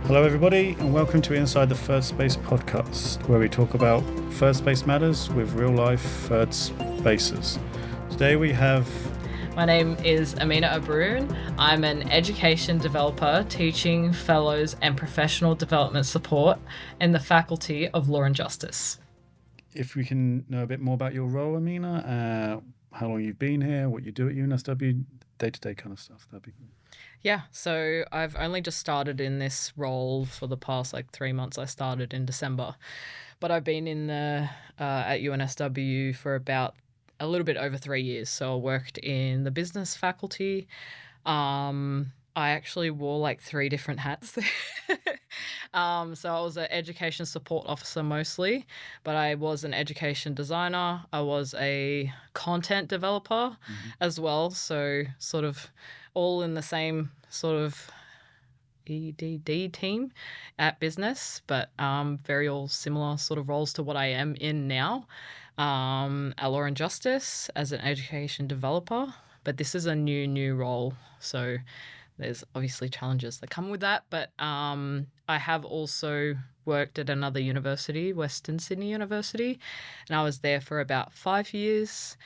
Hello everybody and welcome to Inside the Third Space podcast, where we talk about third space matters with real life third spacers. Today we have... My name is Emina Abroon. I'm an education developer teaching fellows and professional development support in the Faculty of Law and Justice. If we can know a bit more about your role, Emina, how long you've been here, what you do at UNSW, day-to-day kind of stuff, that'd be good. Yeah, so I've only just started in this role for the past 3 months. I started in December, but I've been in the at UNSW for about a little bit over 3 years. So I worked in the business faculty. I actually wore 3 different hats there. So I was an education support officer mostly, but I was an education designer. I was a content developer as well. So sort of all in the same sort of EDD team at business, but very all similar sort of roles to what I am in now at Law and Justice as an education developer. But this is a new role, so there's obviously challenges that come with that. But I have also worked at another university, Western Sydney University, and I was there for about 5 years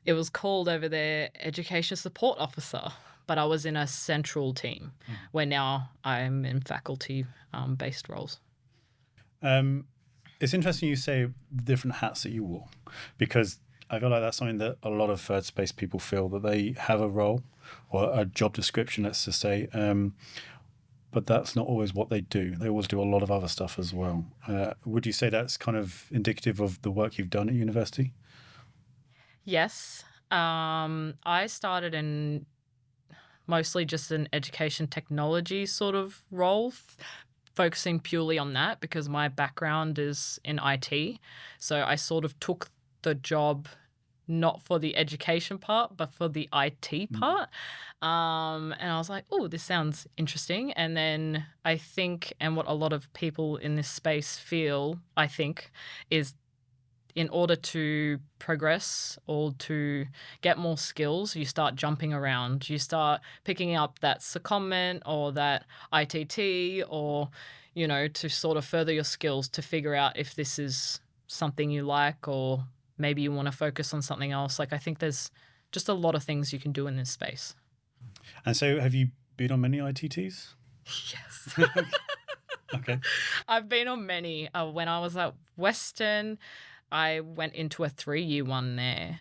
it was called over there Education Support Officer, but I was in a central team where now I'm in faculty-based roles. It's interesting you say the different hats that you wore, because I feel like that's something that a lot of third space people feel, that they have a role or a job description, let's just say, but that's not always what they do. They always do a lot of other stuff as well. Would you say that's kind of indicative of the work you've done at university? Yes. I started in mostly just an education technology sort of role, focusing purely on that because my background is in IT. So I sort of took the job not for the education part, but for the IT part. And I was like, oh, this sounds interesting. And then I think, and what a lot of people in this space feel, I think, is in order to progress or to get more skills, you start jumping around. You start picking up that secondment or that ITT or, to sort of further your skills to figure out if this is something you like or maybe you want to focus on something else. I think there's just a lot of things you can do in this space. And so have you been on many ITTs? Yes. Okay. I've been on many. When I was at Western, I went into a 3-year one there.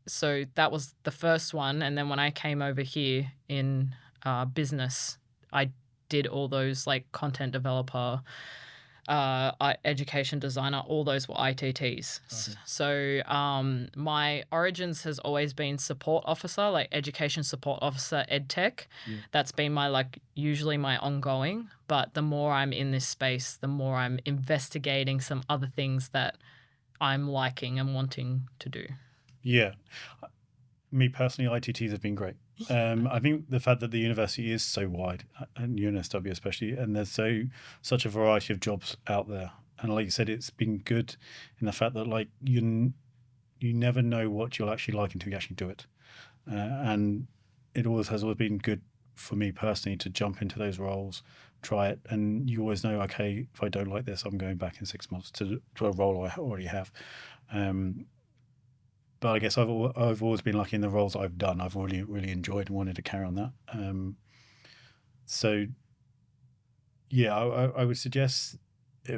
So that was the first one. And then when I came over here in business, I did all those content developer, education designer, all those were ITTs. Okay. So my origins has always been support officer, education support officer, ed tech. Yeah. That's been my usually my ongoing. But the more I'm in this space, the more I'm investigating some other things that I'm liking and wanting to do. Yeah. Me personally, ITTs have been great. I think the fact that the university is so wide, and UNSW especially, and there's such a variety of jobs out there. And like you said, it's been good in the fact that you never know what you'll actually like until you actually do it. And it has always been good for me personally to jump into those roles, try it, and you always know, okay, if I don't like this, I'm going back in 6 months to a role I already have. But I guess I've always been lucky in the roles I've done. I've really, really enjoyed and wanted to carry on that. So, yeah, I would suggest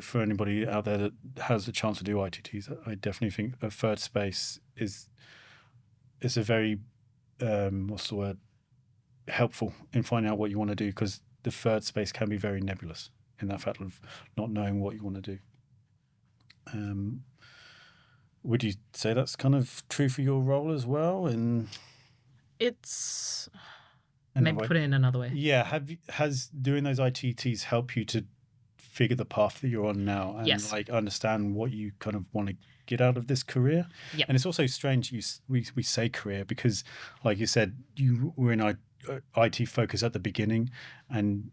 for anybody out there that has a chance to do ITTs, I definitely think a third space is a very, helpful in finding out what you want to do, because the third space can be very nebulous in that fact of not knowing what you want to do. Would you say that's kind of true for your role as well? And it's maybe put it in another way. Yeah, has doing those ITTs help you to figure the path that you're on now and yes. Understand what you kind of want to get out of this career? Yep. And it's also strange we say career because, like you said, you were in IT focus at the beginning and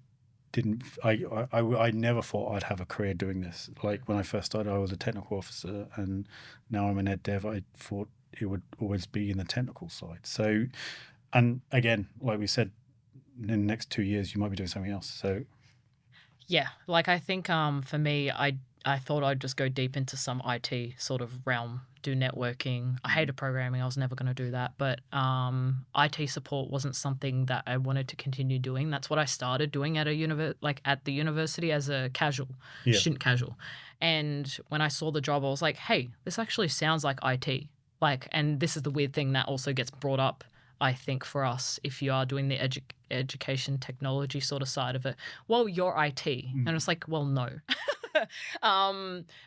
I never thought I'd have a career doing this. When I first started, I was a technical officer, and now I'm an ed dev. I thought it would always be in the technical side. So, and again, like we said, in the next 2 years you might be doing something else. So Yeah, like I think for me, I thought I'd just go deep into some IT sort of realm, do networking. I hated programming. I was never going to do that, but IT support wasn't something that I wanted to continue doing. That's what I started doing at at the university as a yeah, student casual. And when I saw the job, I was like, hey, this actually sounds like IT. Like, and this is the weird thing that also gets brought up, I think, for us, if you are doing the education technology sort of side of it. Well, you're IT. And it's like, well, no.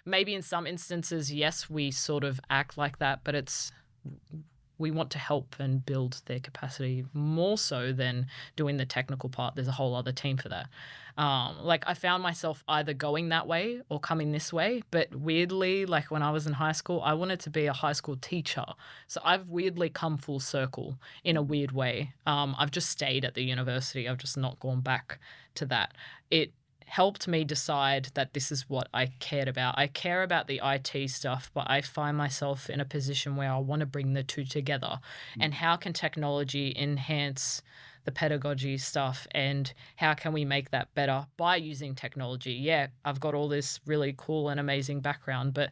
Maybe in some instances, yes, we sort of act like that, but we want to help and build their capacity more so than doing the technical part. There's a whole other team for that. Like I found myself either going that way or coming this way, but weirdly, like when I was in high school, I wanted to be a high school teacher. So I've weirdly come full circle in a weird way. I've just stayed at the university. I've just not gone back to that. It helped me decide that this is what I cared about. I care about the IT stuff, but I find myself in a position where I want to bring the two together. And how can technology enhance the pedagogy stuff, and how can we make that better by using technology? Yeah, I've got all this really cool and amazing background, but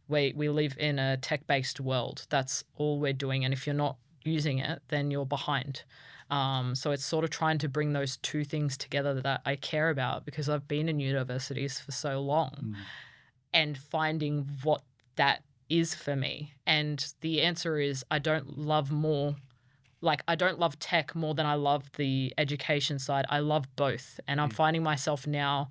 we live in a tech-based world. That's all we're doing. And if you're not using it, then you're behind. So it's sort of trying to bring those two things together that I care about, because I've been in universities for so long, and finding what that is for me. And the answer is I don't love tech more than I love the education side. I love both. And I'm finding myself now,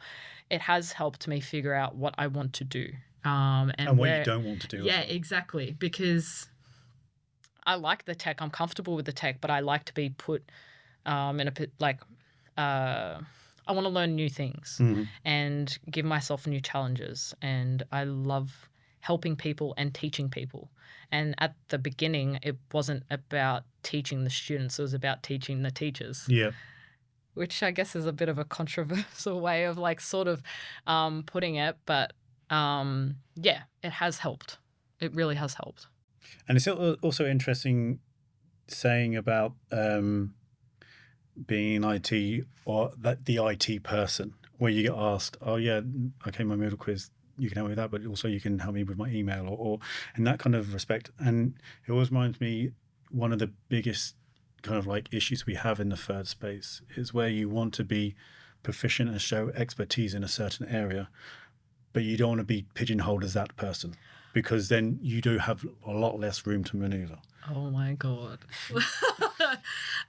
it has helped me figure out what I want to do. and what you don't want to do Yeah, as well. exactly. Because I like the tech. I'm comfortable with the tech, but I like to be put in a I want to learn new things and give myself new challenges. And I love helping people and teaching people. And at the beginning, it wasn't about teaching the students; it was about teaching the teachers, Yeah. which I guess is a bit of a controversial way of like sort of putting it. But yeah, it has helped. It really has helped. And it's also interesting saying about being in IT, or that the IT person, where you get asked, oh yeah, okay, my Moodle quiz, you can help me with that, but also you can help me with my email, or in that kind of respect. And it always reminds me, one of the biggest kind of like issues we have in the third space is where you want to be proficient and show expertise in a certain area, but you don't want to be pigeonholed as that person, because then you do have a lot less room to maneuver. Oh my God.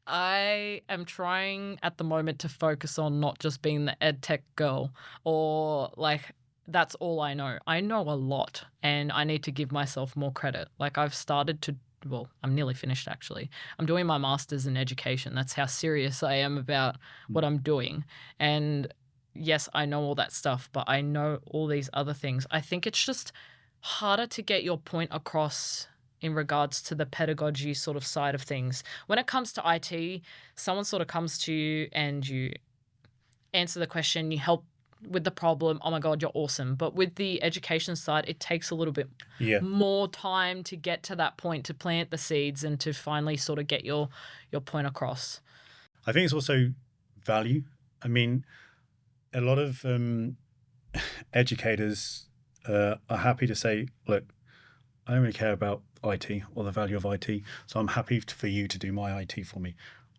I am trying at the moment to focus on not just being the ed tech girl, or like that's all I know. I know a lot and I need to give myself more credit. Like I've started to, well, I'm nearly finished actually. I'm doing my master's in education. That's how serious I am about what I'm doing. And yes, I know all that stuff, but I know all these other things. I think it's just harder to get your point across in regards to the pedagogy sort of side of things. When it comes to IT, someone sort of comes to you and you answer the question, you help with the problem. Oh my God, you're awesome. But with the education side, it takes a little bit more time to get to that point, to plant the seeds and to finally sort of get your point across. I think it's also value. I mean, a lot of educators are happy to say, look, I don't really care about IT or the value of IT, so I'm happy for you to do my IT for me.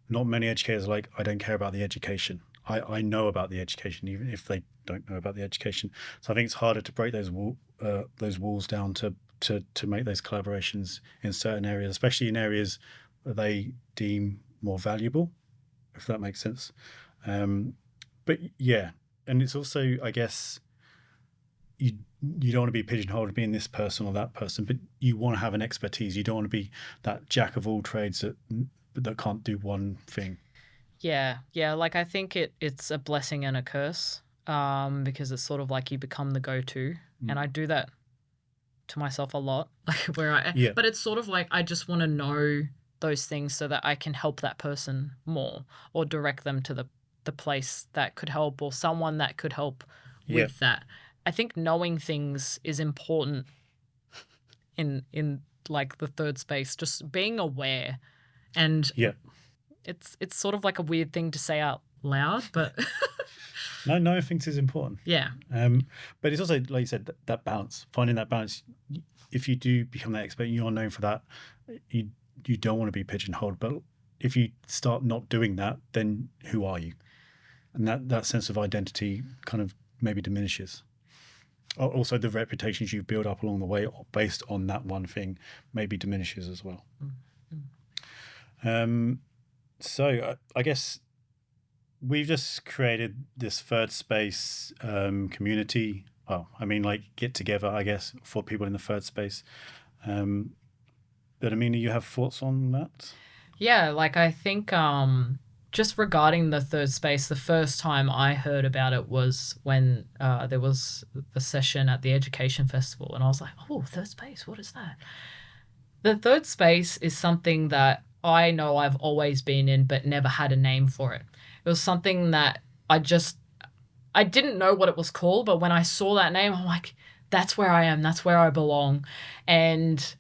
Not many educators are like, I don't care about the education. I know about the education, even if they don't know about the education. So I think it's harder to break those walls down to make those collaborations in certain areas, especially in areas that they deem more valuable, if that makes sense. But yeah, and it's also, I guess, you don't want to be pigeonholed to being this person or that person, but you want to have an expertise. You don't want to be that jack of all trades that can't do one thing. Yeah, yeah. Like I think it's a blessing and a curse, because it's sort of like you become the go-to, and I do that to myself a lot. Like Yeah, but it's sort of like I just want to know those things so that I can help that person more, or direct them to the place that could help, or someone that could help yeah, with that. I think knowing things is important in like the third space, just being aware. And yeah. it's sort of like a weird thing to say out loud, but No, one thinks is important. yeah. But it's also, like you said, that balance, finding that balance. If you do become that expert, you are known for that. You don't want to be pigeonholed, but if you start not doing that, then who are you? And that sense of identity kind of maybe diminishes. Also, the reputations you build up along the way based on that one thing maybe diminishes as well. So I guess we've just created this third space community. Well, I mean, like get together, I guess, for people in the third space. But Emina, you have thoughts on that? Yeah, like I think just regarding the third space, the first time I heard about it was when there was the session at the Education Festival, and I was like, oh, third space, what is that? The third space is something that I know I've always been in, but never had a name for it. It was something that I didn't know what it was called, but when I saw that name, I'm like, that's where I am, that's where I belong. And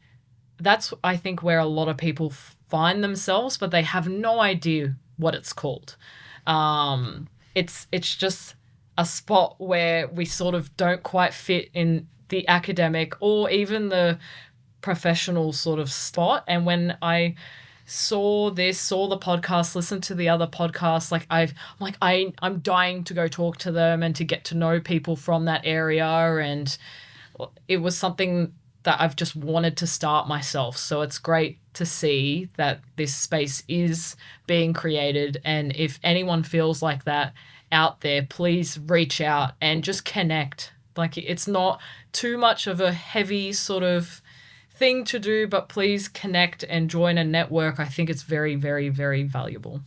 that's, I think, where a lot of people find themselves, but they have no idea what it's called. It's just a spot where we sort of don't quite fit in the academic or even the professional sort of spot. And when I saw the podcast, listened to the other podcasts, I'm dying to go talk to them and to get to know people from that area. And it was something that I've just wanted to start myself. So it's great to see that this space is being created. And if anyone feels like that out there, please reach out and just connect. Like, it's not too much of a heavy sort of thing to do, but please connect and join a network. I think it's very, very, very valuable.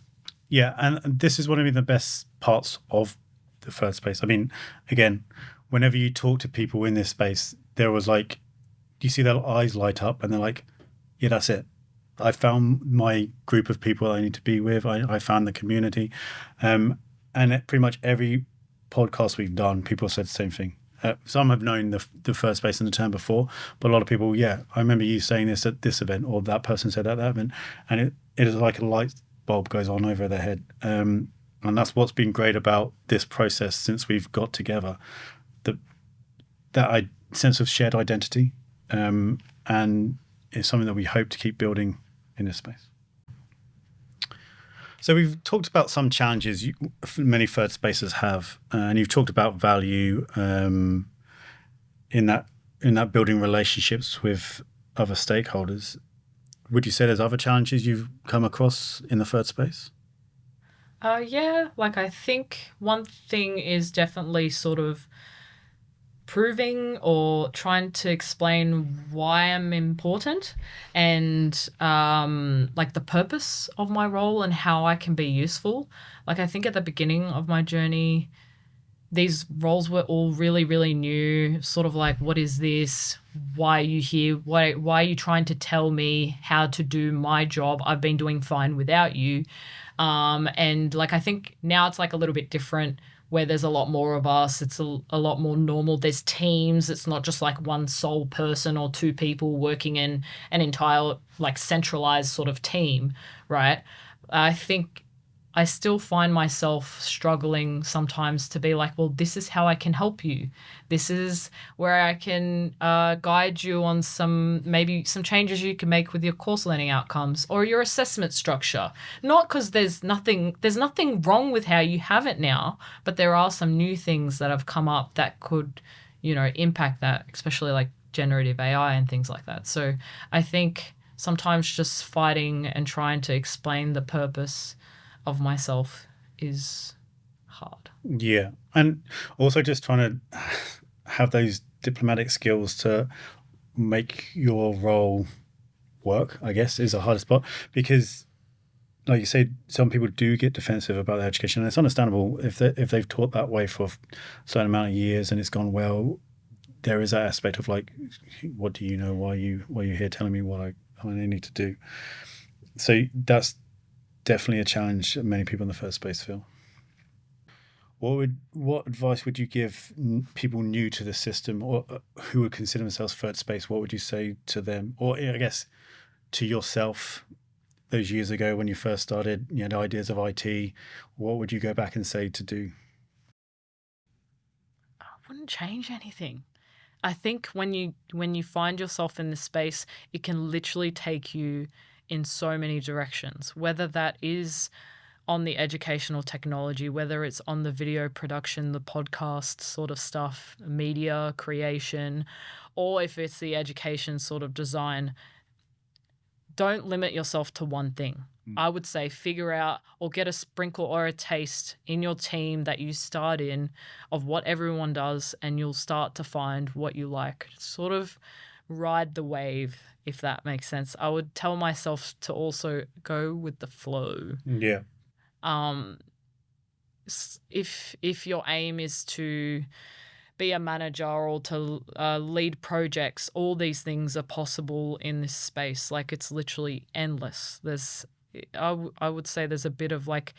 Yeah, and this is one of the best parts of the third space. I mean, again, whenever you talk to people in this space, there was like, you see their eyes light up and they're like, yeah, that's it. I found my group of people I need to be with. I found the community. And pretty much every podcast we've done, people said the same thing. Some have known the first space and the term before, but a lot of people, yeah, I remember you saying this at this event, or that person said at that event, and it is like a light bulb goes on over their head. And that's what's been great about this process since we've got together, that sense of shared identity, and it's something that we hope to keep building in this space. So we've talked about some challenges many third spaces have, and you've talked about value in that building relationships with other stakeholders. Would you say there's other challenges you've come across in the third space? Yeah, like I think one thing is definitely sort of proving or trying to explain why I'm important and like the purpose of my role and how I can be useful. Like, I think at the beginning of my journey, these roles were all really, really new, sort of like, what is this? Why are you here? Why are you trying to tell me how to do my job? I've been doing fine without you. And like, I think now it's like a little bit different where there's a lot more of us. It's a lot more normal. There's teams. It's not just like one sole person or two people working in an entire like centralized sort of team, right? I think I still find myself struggling sometimes to be like, well, this is how I can help you. This is where I can guide you on maybe some changes you can make with your course learning outcomes or your assessment structure. Not because there's nothing wrong with how you have it now, but there are some new things that have come up that could, impact that, especially like generative AI and things like that. So I think sometimes just fighting and trying to explain the purpose of myself is hard. Yeah, and also just trying to have those diplomatic skills to make your role work, I guess, is the hardest part, because like you say, some people do get defensive about their education, and it's understandable if they've taught that way for a certain amount of years and it's gone well. There is that aspect of like, what do you know? Why are you here telling me what I need to do? So that's definitely a challenge that many people in the first space feel. What advice would you give people new to the system, or who would consider themselves third space? What would you say to them, or I guess to yourself, those years ago when you first started, you had ideas of IT, what would you go back and say to do? I wouldn't change anything. I think when you find yourself in this space, it can literally take you in so many directions, whether that is on the educational technology, whether it's on the video production, the podcast sort of stuff, media creation, or if it's the education sort of design. Don't limit yourself to one thing. I would say figure out or get a sprinkle or a taste in your team that you start in of what everyone does, and you'll start to find what you like. Sort of ride the wave, if that makes sense. I would tell myself to also go with the flow. Yeah. Um, if your aim is to be a manager or to lead projects, all these things are possible in this space. Like, it's literally endless. I would say there's a bit of like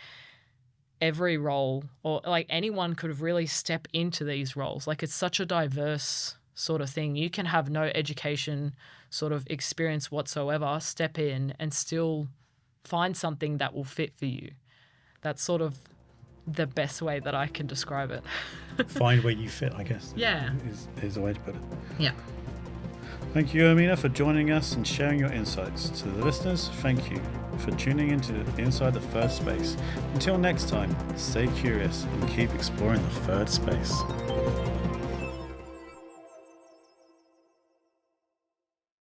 every role, or like anyone could really step into these roles. Like, it's such a diverse sort of thing. You can have no education sort of experience whatsoever, step in and still find something that will fit for you. That's sort of the best way that I can describe it. Find where you fit, I guess. Yeah. Is the way to put it. Yeah. Thank you, Emina, for joining us and sharing your insights. To the listeners, thank you for tuning into Inside the Third Space. Until next time, stay curious and keep exploring the third space.